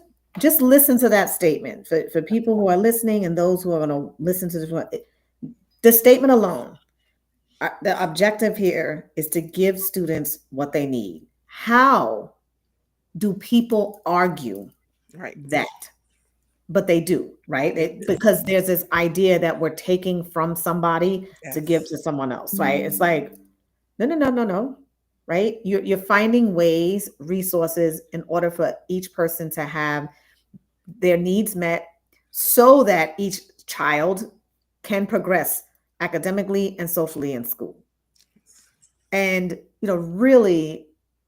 listen to that statement for people who are listening and those who are going to listen to this one. The statement alone, the objective here is to give students what they need. How do people argue Right. that? But they do, right? Because there's this idea that we're taking from somebody to give Yes. to someone else, right? It's like, no, no, no, no, no, right? You're finding ways, resources in order for each person to have their needs met so that each child can progress academically and socially in school. And, really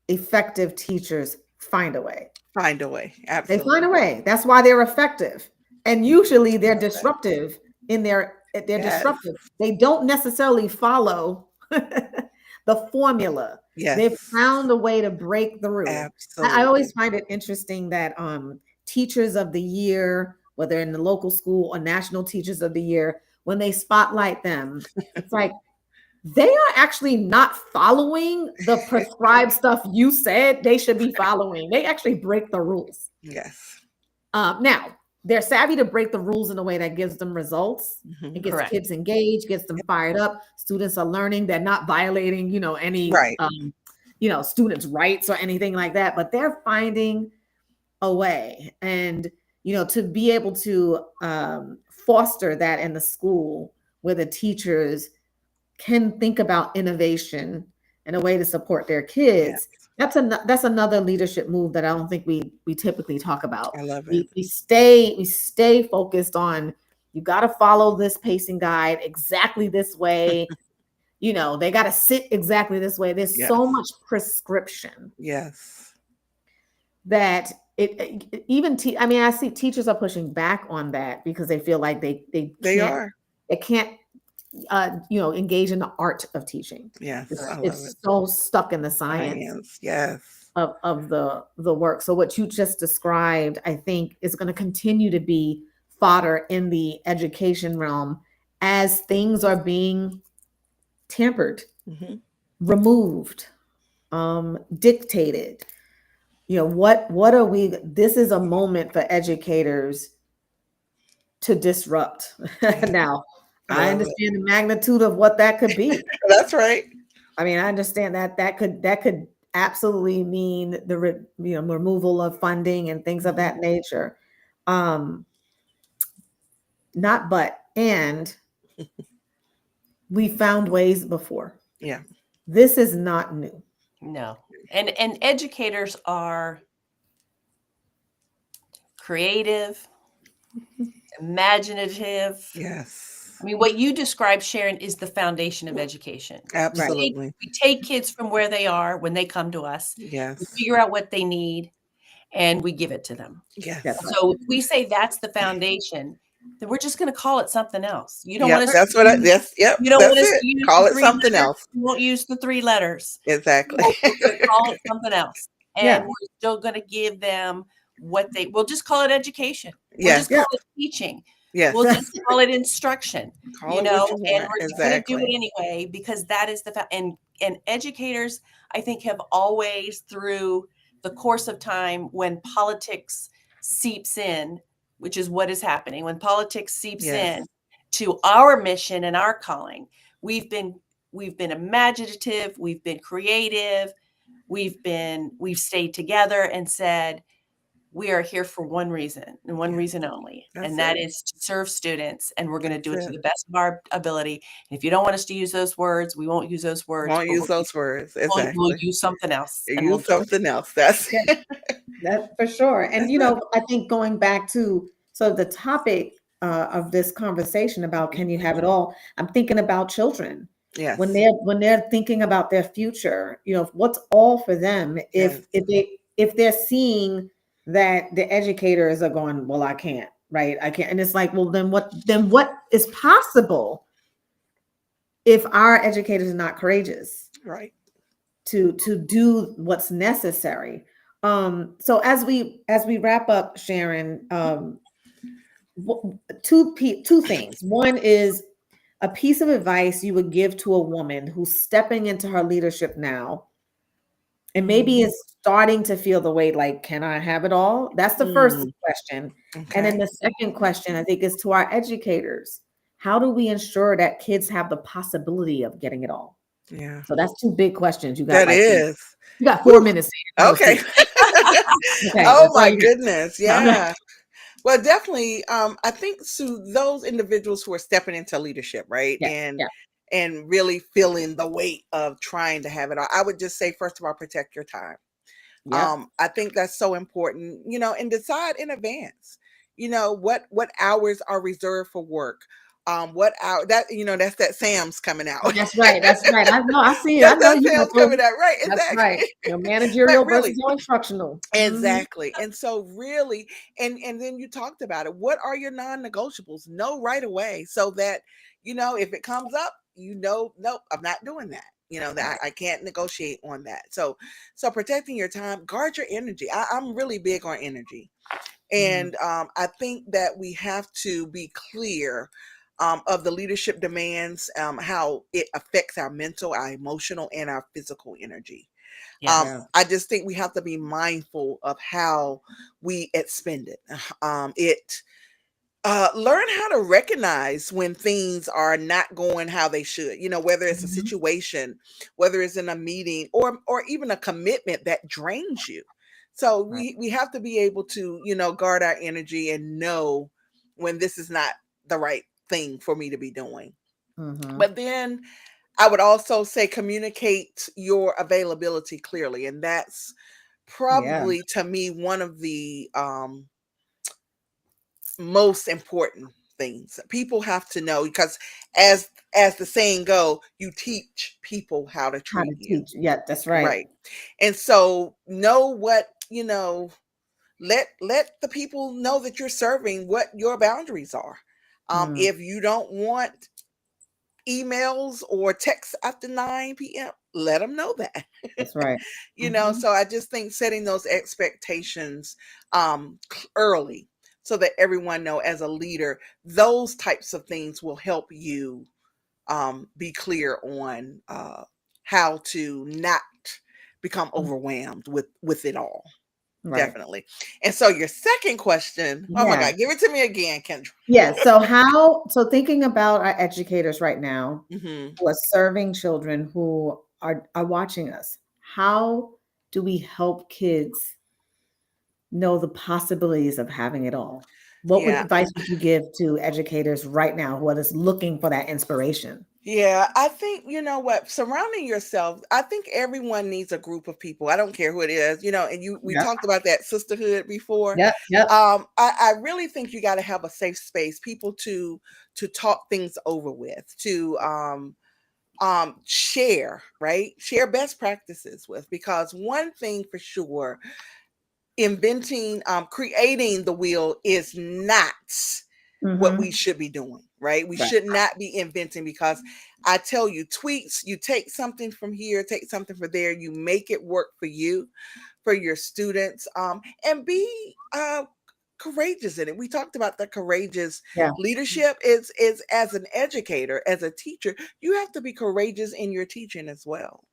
effective teachers find a way. Find a way. They find a Absolutely. way. That's why they're effective. And usually they're Love that. disruptive they're Yes. disruptive. They don't necessarily follow the formula. They've Yes. found a way to break through. I always Absolutely. find it interesting that teachers of the year, whether in the local school or national teachers of the year, when they spotlight them, it's like they are actually not following the prescribed stuff you said they should be following. They actually break the rules. Yes. Now, they're savvy to break the rules in a way that gives them results. Mhm. It gets Correct. kids engaged, gets them fired up. Students are learning. They're not violating, any, Right. students' rights or anything like that, but they're finding a way. And, to be able to foster that in the school where the teachers can think about innovation and a way to support their kids. Yes. That's another leadership move that I don't think we typically talk about. I love We it. we stay focused on you got to follow this pacing guide exactly this way. They got to sit exactly this way. There's Yes. so much prescription Yes. that I mean, I see teachers are pushing back on that because they feel like they They can't are. they can't engage in the art of teaching. Yes. It's, I love it's it. so stuck in the science Science. Yes. of the work. So what you just described, I think, is going to continue to be fodder in the education realm as things are being tampered, Mhm. removed, dictated. What are we? This is a moment for educators to disrupt. Yes. Now, I I love it. understand the magnitude of what that could be. That's right. I mean, I understand that could absolutely mean the removal of funding and things of that nature. Not but, and we found ways before. Yeah. This is not new. No. And educators are creative, imaginative. Yes. I mean, what you described, Sharon, is the foundation of education. Absolutely. We take kids from where they are when they come to us. We Yes. figure out what they need, and we give it to them. Yes. Yes. So if we say that's the foundation, then we're just going to call it something else. You don't Yep, want us. that's what I. Yes. Yep. You don't That's want us it. to use Call the it three something letters. else. We won't use the 3 letters. Exactly. We're going to call it something else, Yeah. and we're still going to give them what they. We'll just call it education. We'll Yes. just call it teaching. Yes. We'll just call it instruction. Call it what you And want. we're just going to do Exactly. it anyway because that is and educators, I think, have always through the course of time when politics seeps in, which is what is happening when politics seeps Yes. in to our mission and our calling. We've been imaginative, we've been creative, we've stayed together and said we are here for one reason and one Yeah. reason only, That's and that it. is to serve students, and we're going to do it That's to it. the best of our ability. And if you don't want us to use those words, we won't use those words. Won't but use those words. we'll Exactly. use something else, and we'll Use do it. something else. That's Yeah. That for sure. And That's I think going back to the topic of this conversation about can you have it all? I'm thinking about children yes. when they're thinking about their future. What's all for them Yes. if they're seeing that the educators are going, well, I can't, right? I can't, and it's like, well, then what is possible if our educators are not courageous Right. to do what's necessary? So as we wrap up, Sharon, two things. One is a piece of advice you would give to a woman who's stepping into her leadership now and maybe is starting to feel the weight, like, can I have it all? That's the first question. And then Okay. the second question, I think, is to our educators. How do we ensure that kids have the possibility of getting it all? Yeah. So that's 2 big questions. You got That like is. you got 4 minutes. Okay. Okay, Oh that's all my you got. goodness. No. Yeah. Well, definitely. I think to those individuals who are stepping into leadership, right, Yeah, yeah. and really feeling the weight of trying to have it all, I would just say, first of all, protect your time. Yep. I think that's so important, and decide in advance, what hours are reserved for work. What hour that's that Sam's coming out. That's right. That's right. I know. I see it. I That's know that you got Sam's those. coming out, right? That's right. Exactly. But Managerial versus really, your instructional. exactly. And so really, and then you talked about it. What are your non-negotiables? Know right away so that, if it comes up, nope, I'm not doing that. That I can't negotiate on that. So protecting your time, guard your energy. I'm really big on energy. And I think that we have to be clear of the leadership demands, how it affects our mental, our emotional, and our physical energy. Yes. I just think we have to be mindful of how we expend it. Learn how to recognize when things are not going how they should. Whether it's a situation, whether it's in a meeting, or even a commitment that drains you. So we have to be able to guard our energy and know when this is not the right thing for me to be doing. But then I would also say communicate your availability clearly, and that's probably to me one of the most important things. People have to know, because as the saying go, you teach people how to How treat to you. teach. Yeah, that's right. Right. And so know what, let the people know that you're serving what your boundaries are. If you don't want emails or texts after 9 p.m., let them know that. That's right. So I just think setting those expectations early, so that everyone know, as a leader, those types of things will help you be clear on how to not become overwhelmed with it all. Right. Definitely. And so your second question, oh my Yeah. God, give it to me again, Kendra. Yeah. So thinking about our educators right now who are serving children who are watching us, how do we help kids know the possibilities of having it all? What Yeah. advice would you give to educators right now who are just looking for that inspiration? Yeah, I think you know what, surrounding yourself, I think everyone needs a group of people. I don't care who it is, and we Yep. talked about that sisterhood before. Yep. Yep. I really think you got to have a safe space, people to talk things over with, to share, right? Share best practices with, because one thing for sure, creating the wheel is not what we Mhm. should be doing, right? We Right. should not be inventing, because I tell you, tweaks, you take something from here, take something from there, you make it work for you, for your students, and be courageous in it. We talked about the courageous Yeah. leadership is as an educator, as a teacher, you have to be courageous in your teaching as well.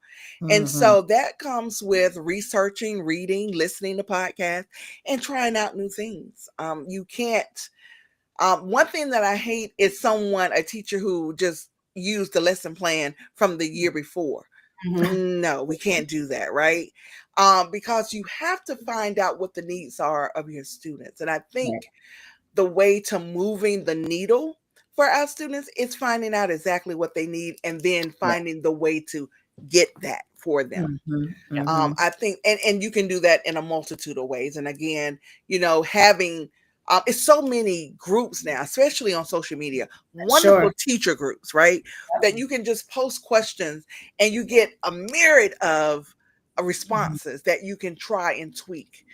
And Mhm. so that comes with researching, reading, listening to podcasts, and trying out new things. You can't. One thing that I hate is a teacher who just used the lesson plan from the year before. Mhm. No, we can't do that, right? Because you have to find out what the needs are of your students. And I Right. think the way to moving the needle for our students is finding out exactly what they need, and then Yeah. finding the way to get that for them. Mhm. Mhm. I think, and you can do that in a multitude of ways. And again, having it's so many groups now, especially on social media, wonderful Sure. teacher groups, right? That you can just post questions and you get a myriad of Mhm. responses that you can try and tweak.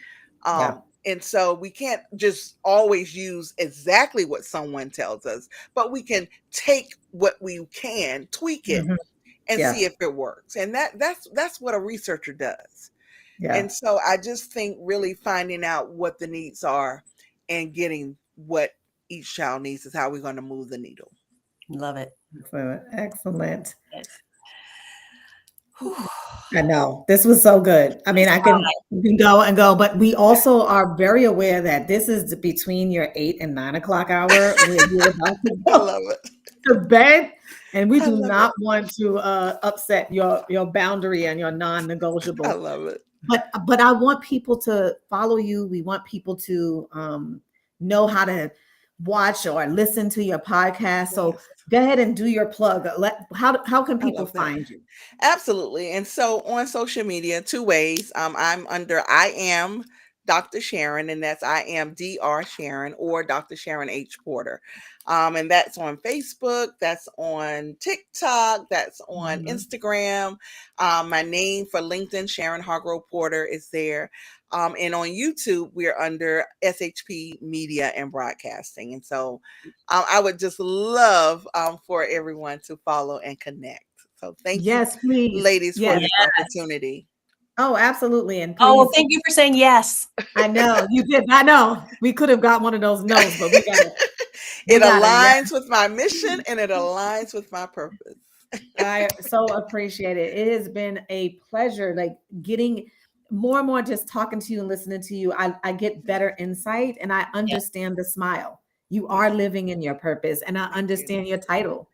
Yeah. And so we can't just always use exactly what someone tells us, but we can take what we can, tweak it, Mhm. and Yeah. see if it works. And that's what a researcher does. Yeah. And so I just think really finding out what the needs are and getting what each child needs is how we're going to move the needle. Love it. Excellent. Excellent. Yes. Whew. I know this was so good. I mean, It's I can, fine. we can go and go, but we also are very aware that this is between your 8 and 9 o'clock hour where you're about to I go love it. to bed, and we I do love it. not want to upset your boundary and your I non-negotiable. love it. But I want people to follow you. We want people to know how to watch or listen to your podcast. So Yes. go ahead and do your plug. How can I people love that. find you? Absolutely. And so on social media, two ways. I'm under I am Dr. Sharon, and that's I am Dr. Sharon or Dr. Sharon H. Porter. And that's on Facebook, that's on TikTok, that's on Mhm. Instagram. My name for LinkedIn, Sharon Hargrove Porter, is there. And on YouTube, we're under SHP Media and Broadcasting. And so I would just love for everyone to follow and connect. So thank you, Yes, please. ladies, for Yes. this opportunity. Oh, absolutely. And Oh, well, please, thank you for saying yes. I know you did. I know we could have got one of those no's, but we got it. We It got it. Yeah. aligns with my mission and it aligns with my purpose. I so appreciate it. It has been a pleasure, like getting more and more just talking to you and listening to you. I get better insight and I Yes. understand the smile. You Yeah, are living in your purpose, and I thank you. understand your title,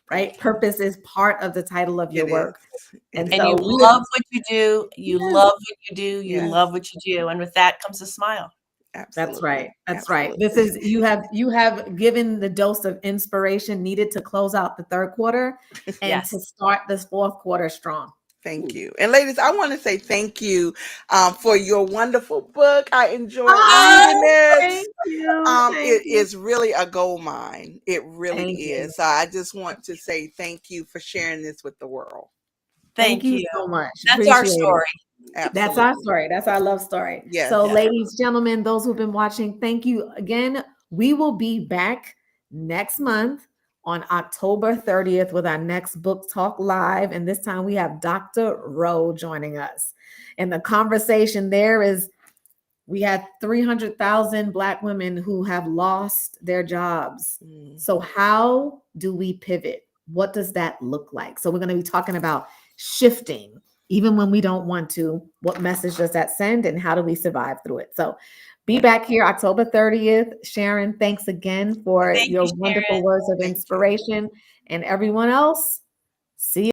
Thank right? you. Purpose is part of the title of your It is. work. It And is. And you so we love what you do. You yes, love what you do. You Yes, love what you do. And with that comes a smile. that's absolutely. right. That's right. Absolutely. This is you have given the dose of inspiration needed to close out the third quarter and Yes. to start this fourth quarter strong. Thank you. And ladies, I want to say thank you for your wonderful book. I enjoyed reading Oh, it. thank you. Thank It you. is really a gold mine. It really Thank you. is. So I just want to say thank you for sharing this with the world. Thank Thank you you. so much. That's our Appreciate it. story. That's our Absolutely. story. That's our love story. Yes. So, Yes. ladies, gentlemen, those who've been watching, thank you again. We will be back next month on October 30th with our next book talk live. And this time we have Dr. Rowe joining us. And the conversation there is we had 300,000 Black women who have lost their jobs. Mm. So, how do we pivot? What does that look like? So, we're going to be talking about shifting, even when we don't want to. What message does that send, and how do we survive through it? So, be back here October 30th. Sharon, thanks again for Thank your you, Sharon. wonderful words of Thank you. inspiration. And everyone else, see you.